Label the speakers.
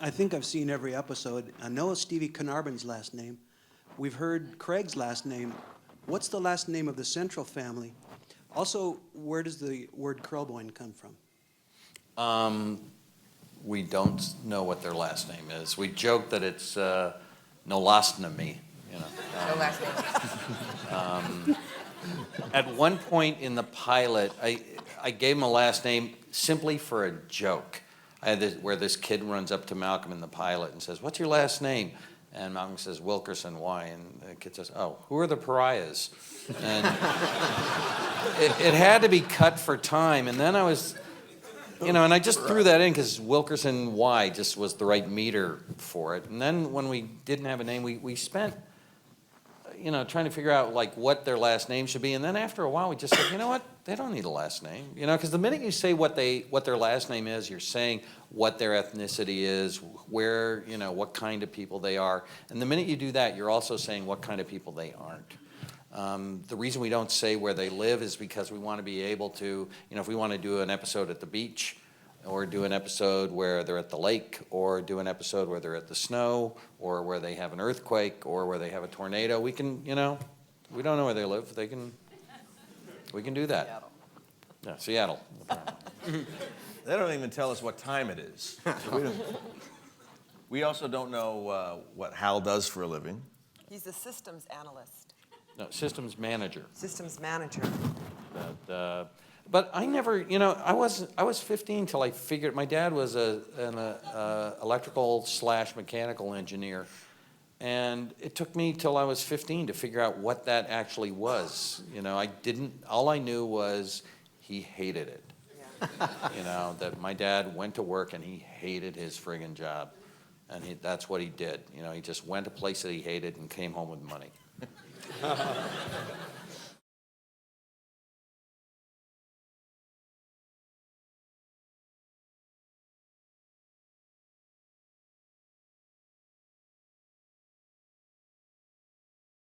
Speaker 1: I think I've seen every episode. I know Stevie Carnarvon's last name. We've heard Craig's last name. What's the last name of the Central family? Also, where does the word Krelboyne come from?
Speaker 2: We don't know what their last name is. We joke that it's Nolosnomy, you know.
Speaker 3: No last name.
Speaker 2: At one point in the pilot, I gave him a last name simply for a joke. I had this, where this kid runs up to Malcolm in the pilot and says, "What's your last name?" And Malcolm says, "Wilkerson, why?" And the kid says, "Oh, who are the pariahs?" And it had to be cut for time. And then I was, and I just threw that in because Wilkerson, why, just was the right meter for it. And then when we didn't have a name, we spent, trying to figure out like what their last name should be. And then after a while, we just said, you know what? They don't need a last name, because the minute you say what their last name is, you're saying what their ethnicity is, where, what kind of people they are. And the minute you do that, you're also saying what kind of people they aren't. The reason we don't say where they live is because we want to be able to, if we want to do an episode at the beach, or do an episode where they're at the lake, or do an episode where they're at the snow, or where they have an earthquake, or where they have a tornado, we can, we don't know where they live. We can do that.
Speaker 3: Seattle.
Speaker 2: Yeah, Seattle.
Speaker 4: They don't even tell us what time it is. So we also don't know what Hal does for a living.
Speaker 3: He's a systems analyst.
Speaker 2: No, systems manager.
Speaker 3: Systems manager.
Speaker 2: But I never, I was 15 till I figured, my dad was an electrical / mechanical engineer. And it took me till I was 15 to figure out what that actually was. All I knew was he hated it.
Speaker 3: Yeah.
Speaker 2: That my dad went to work and he hated his friggin' job. And that's what he did. He just went to a place that he hated and came home with money.